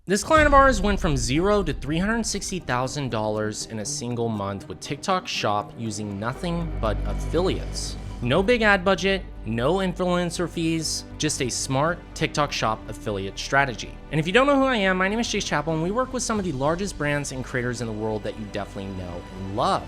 This client of ours went from $0 to $360,000 in a single month with TikTok Shop using nothing but affiliates. No big ad budget, no influencer fees, just a smart TikTok Shop affiliate strategy. And if you don't know who I am, my name is Chappell, and we work with some of the largest brands and creators in the world that you definitely know and love.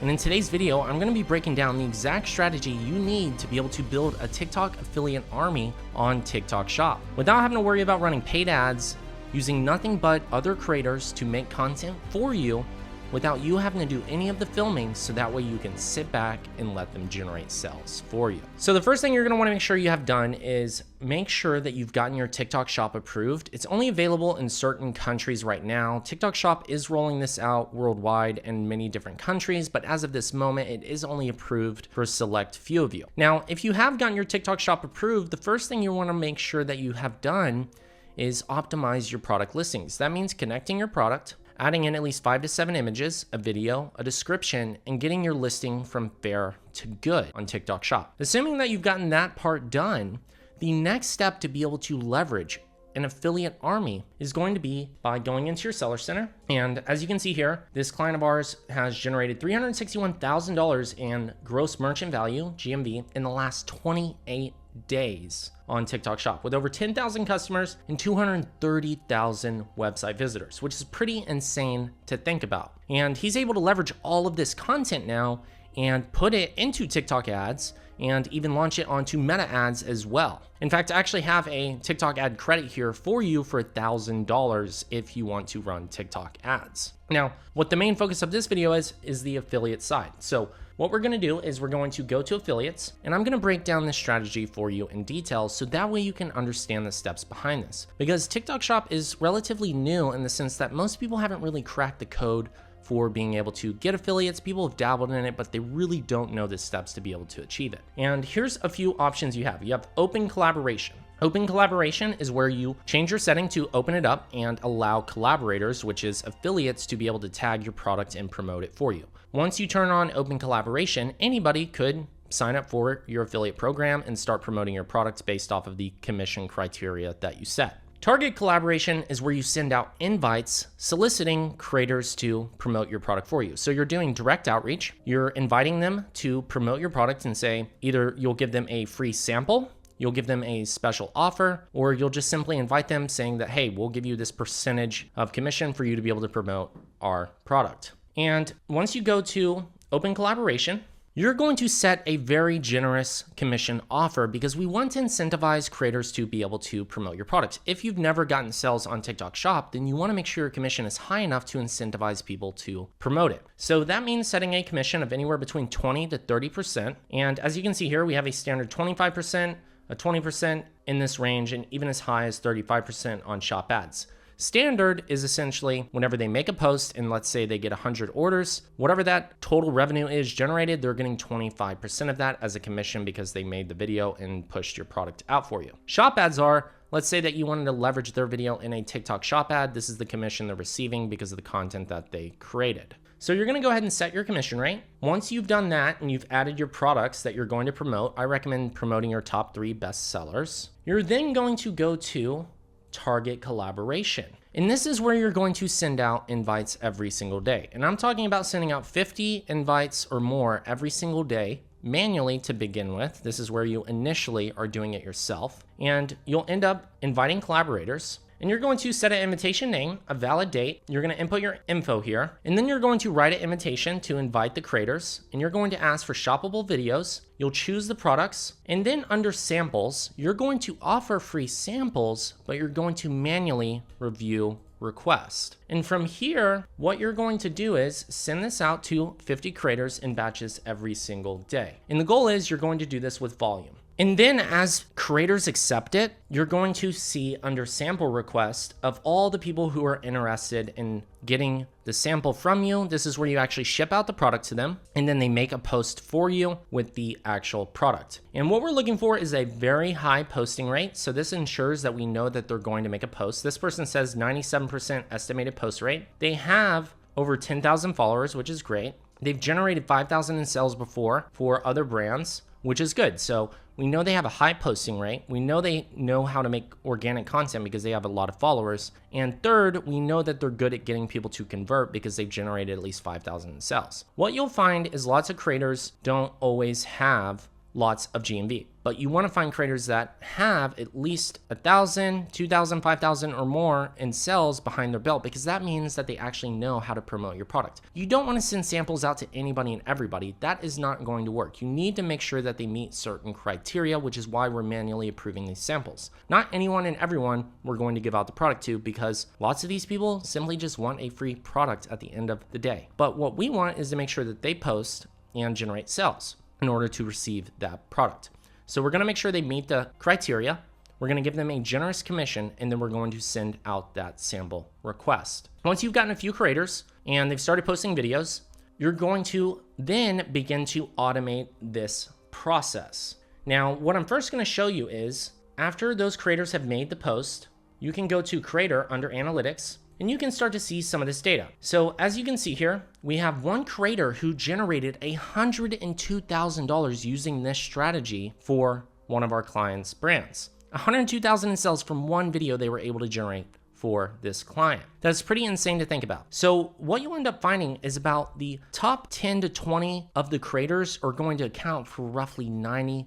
And in today's video, I'm going to be breaking down the exact strategy you need to be able to build a TikTok affiliate army on TikTok Shop without having to worry about running paid ads, using nothing but other creators to make content for you without you having to do any of the filming, so that way you can sit back and let them generate sales for you. So the first thing you're gonna wanna make sure you have done is make sure that you've gotten your TikTok Shop approved. It's only available in certain countries right now. TikTok Shop is rolling this out worldwide in many different countries, but as of this moment, it is only approved for a select few of you. Now, if you have gotten your TikTok Shop approved, the first thing you wanna make sure that you have done is optimize your product listings. That means connecting your product, adding in at least 5 to 7 images, a video, a description, and getting your listing from fair to good on TikTok Shop. Assuming that you've gotten that part done, the next step to be able to leverage an affiliate army is going to be by going into your seller center. And as you can see here, this client of ours has generated $361,000 in gross merchant value, GMV, in the last 28 days on TikTok Shop with over 10,000 customers and 230,000 website visitors, which is pretty insane to think about. And he's able to leverage all of this content now and put it into TikTok ads and even launch it onto Meta ads as well. In fact, I actually have a TikTok ad credit here for you for $1,000 if you want to run TikTok ads. Now, what the main focus of this video is the affiliate side. So what we're gonna do is we're going to go to affiliates, and I'm gonna break down this strategy for you in detail so that way you can understand the steps behind this. Because TikTok Shop is relatively new in the sense that most people haven't really cracked the code for being able to get affiliates. People have dabbled in it, but they really don't know the steps to be able to achieve it. And here's a few options you have. You have open collaboration. Open collaboration is where you change your setting to open it up and allow collaborators, which is affiliates, to be able to tag your product and promote it for you. Once you turn on open collaboration, anybody could sign up for your affiliate program and start promoting your products based off of the commission criteria that you set. Target collaboration is where you send out invites soliciting creators to promote your product for you. So you're doing direct outreach. You're inviting them to promote your product and say either you'll give them a free sample, you'll give them a special offer, or you'll just simply invite them saying that, hey, we'll give you this percentage of commission for you to be able to promote our product. And once you go to open collaboration, you're going to set a very generous commission offer because we want to incentivize creators to be able to promote your product. If you've never gotten sales on TikTok Shop, then you want to make sure your commission is high enough to incentivize people to promote it. So that means setting a commission of anywhere between 20 to 30%. And as you can see here, we have a standard 25%, a 20% in this range, and even as high as 35% on Shop ads. Standard is essentially whenever they make a post and let's say they get 100 orders, whatever that total revenue is generated, they're getting 25% of that as a commission because they made the video and pushed your product out for you. Shop ads are, let's say that you wanted to leverage their video in a TikTok Shop ad. This is the commission they're receiving because of the content that they created. So you're gonna go ahead and set your commission rate. Once you've done that and you've added your products that you're going to promote, I recommend promoting your top 3 best sellers. You're then going to go to target collaboration. And this is where you're going to send out invites every single day. And I'm talking about sending out 50 invites or more every single day manually to begin with. This is where you initially are doing it yourself. And you'll end up inviting collaborators. And you're going to set an invitation name, a valid date. You're going to input your info here. And then you're going to write an invitation to invite the creators. And you're going to ask for shoppable videos. You'll choose the products. And then under samples, you're going to offer free samples, but you're going to manually review request. And from here, what you're going to do is send this out to 50 creators in batches every single day. And the goal is you're going to do this with volume. And then as creators accept it, you're going to see under sample request of all the people who are interested in getting the sample from you. This is where you actually ship out the product to them, and then they make a post for you with the actual product. And what we're looking for is a very high posting rate. So this ensures that we know that they're going to make a post. This person says 97% estimated post rate. They have over 10,000 followers, which is great. They've generated 5,000 in sales before for other brands. which is good. So we know they have a high posting rate. We know they know how to make organic content because they have a lot of followers. And third, we know that they're good at getting people to convert because they've generated at least 5,000 in sales. What you'll find is lots of creators don't always have lots of GMV, but you want to find creators that have at least 1,000, 2,000, 5,000 or more in sales behind their belt, because that means that they actually know how to promote your product. You don't want to send samples out to anybody and everybody. That is not going to work. You need to make sure that they meet certain criteria, which is why we're manually approving these samples. Not anyone and everyone we're going to give out the product to, because lots of these people simply just want a free product at the end of the day. But what we want is to make sure that they post and generate sales in order to receive that product. So we're going to make sure they meet the criteria. We're going to give them a generous commission, and then we're going to send out that sample request. Once you've gotten a few creators and they've started posting videos, you're going to then begin to automate this process. Now, what I'm first going to show you is after those creators have made the post, you can go to Creator under Analytics, and you can start to see some of this data. So as you can see here, we have one creator who generated $102,000 using this strategy for one of our clients' brands. $102,000 in sales from one video they were able to generate for this client. That's pretty insane to think about. So what you end up finding is about the top 10 to 20 of the creators are going to account for roughly 90%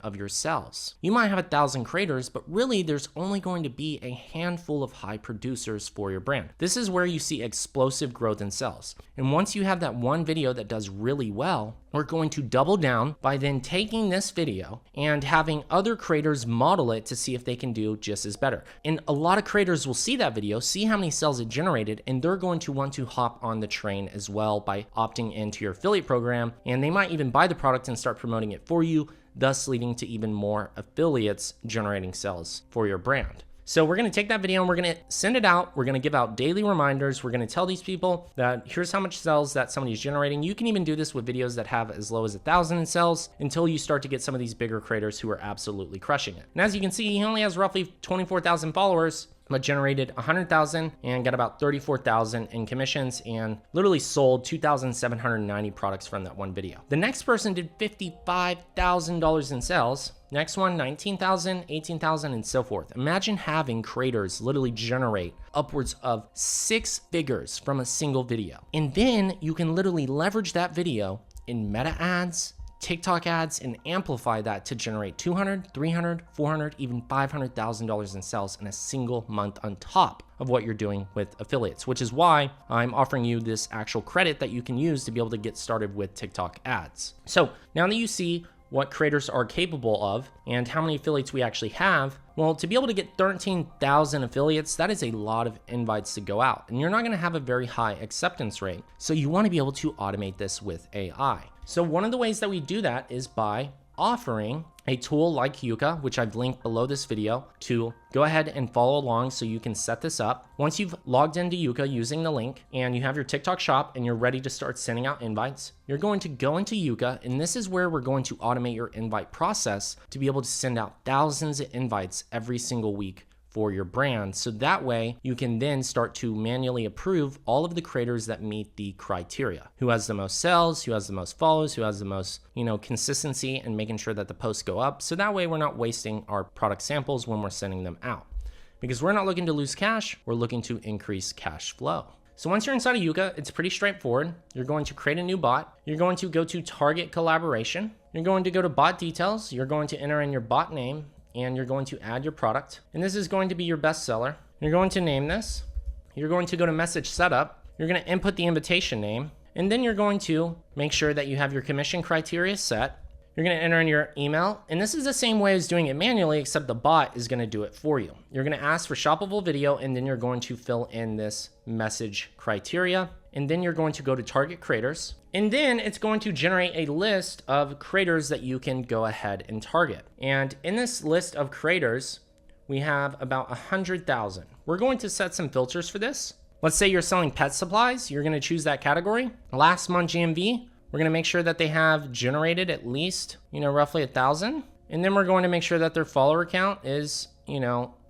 of your sales. You might have 1,000 creators, but really there's only going to be a handful of high producers for your brand. This is where you see explosive growth in sales. And once you have that one video that does really well, we're going to double down by then taking this video and having other creators model it to see if they can do just as better. And a lot of creators will see that video, see how many sales it generated, and they're going to want to hop on the train as well by opting into your affiliate program. And they might even buy the product and start promoting it for you, thus leading to even more affiliates generating sales for your brand. So we're going to take that video and we're going to send it out. We're going to give out daily reminders. We're going to tell these people that here's how much sales that somebody's generating. You can even do this with videos that have as low as 1,000 in sales until you start to get some of these bigger creators who are absolutely crushing it. And as you can see, he only has roughly 24,000 followers, but generated 100,000 and got about 34,000 in commissions and literally sold 2,790 products from that one video. The next person did $55,000 in sales. Next one, 19,000, 18,000, and so forth. Imagine having creators literally generate upwards of 6 figures from a single video. And then you can literally leverage that video in meta ads, TikTok ads, and amplify that to generate $200, $300, $400, even $500,000 in sales in a single month on top of what you're doing with affiliates, which is why I'm offering you this actual credit that you can use to be able to get started with TikTok ads. So now that you see what creators are capable of and how many affiliates we actually have, well, to be able to get 13,000 affiliates, that is a lot of invites to go out, and you're not going to have a very high acceptance rate. So you want to be able to automate this with AI. So one of the ways that we do that is by offering a tool like Yuka, which I've linked below this video, to go ahead and follow along so you can set this up. Once you've logged into Yuka using the link and you have your TikTok shop and you're ready to start sending out invites, you're going to go into Yuka, and this is where we're going to automate your invite process to be able to send out thousands of invites every single week for your brand. So that way you can then start to manually approve all of the creators that meet the criteria. Who has the most sales, who has the most follows, who has the most, consistency, and making sure that the posts go up. So that way we're not wasting our product samples when we're sending them out. Because we're not looking to lose cash, we're looking to increase cash flow. So once you're inside of Yuka, it's pretty straightforward. You're going to create a new bot. You're going to go to target collaboration. You're going to go to bot details. You're going to enter in your bot name, and you're going to add your product. And this is going to be your bestseller. You're going to name this. You're going to go to message setup. You're going to input the invitation name. And then you're going to make sure that you have your commission criteria set. You're going to enter in your email. And this is the same way as doing it manually, except the bot is going to do it for you. You're going to ask for shoppable video, and then you're going to fill in this message criteria. And then you're going to go to target creators. And then it's going to generate a list of creators that you can go ahead and target. And in this list of creators, we have about 100,000. We're going to set some filters for this. Let's say you're selling pet supplies. You're going to choose that category. Last month GMV, we're going to make sure that they have generated at least, roughly 1,000. And then we're going to make sure that their follower count is,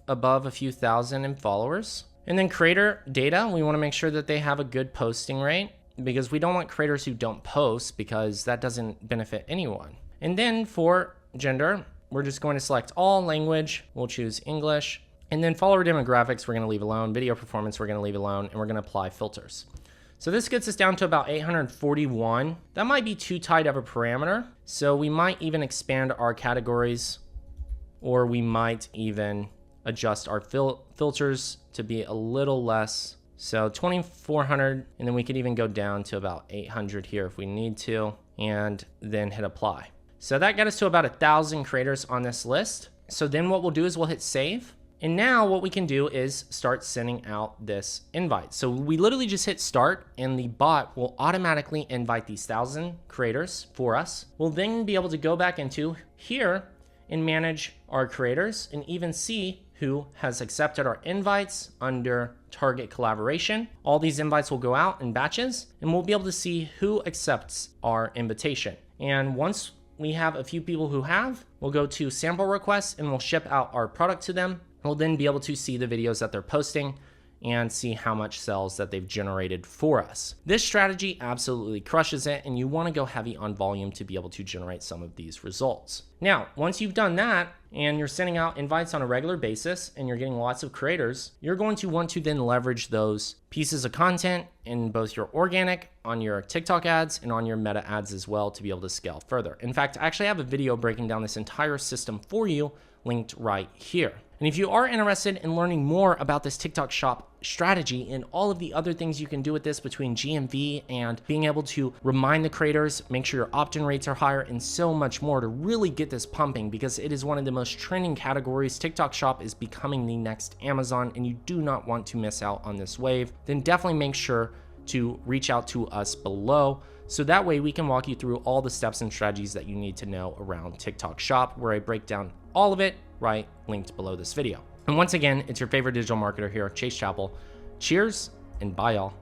above a few thousand in followers. And then creator data, we want to make sure that they have a good posting rate, because we don't want creators who don't post, because that doesn't benefit anyone. And then for gender, we're just going to select all language. We'll choose English. And then follower demographics, we're going to leave alone. Video performance, we're going to leave alone. And we're going to apply filters. So this gets us down to about 841. That might be too tight of a parameter. So we might even expand our categories, or we might even adjust our filters to be a little less. So 2,400, and then we could even go down to about 800 here if we need to, and then hit apply. So that got us to about 1,000 creators on this list. So then what we'll do is we'll hit save. And now what we can do is start sending out this invite. So we literally just hit start and the bot will automatically invite these 1,000 creators for us. We'll then be able to go back into here and manage our creators and even see who has accepted our invites under target collaboration. All these invites will go out in batches and we'll be able to see who accepts our invitation. And once we have a few people who have, we'll go to sample requests and we'll ship out our product to them. We'll then be able to see the videos that they're posting and see how much sales that they've generated for us. This strategy absolutely crushes it, and you want to go heavy on volume to be able to generate some of these results. Now, once you've done that and you're sending out invites on a regular basis and you're getting lots of creators, you're going to want to then leverage those pieces of content in both your organic, on your TikTok ads, and on your meta ads as well to be able to scale further. In fact, I actually have a video breaking down this entire system for you linked right here. And if you are interested in learning more about this TikTok shop strategy and all of the other things you can do with this between GMV and being able to remind the creators, make sure your opt-in rates are higher, and so much more to really get this pumping, because it is one of the most trending categories. TikTok shop is becoming the next Amazon and you do not want to miss out on this wave, then definitely make sure to reach out to us below. So that way we can walk you through all the steps and strategies that you need to know around TikTok shop, where I break down all of it right linked below this video. And once again, it's your favorite digital marketer here, Chase Chappell. Cheers and bye y'all.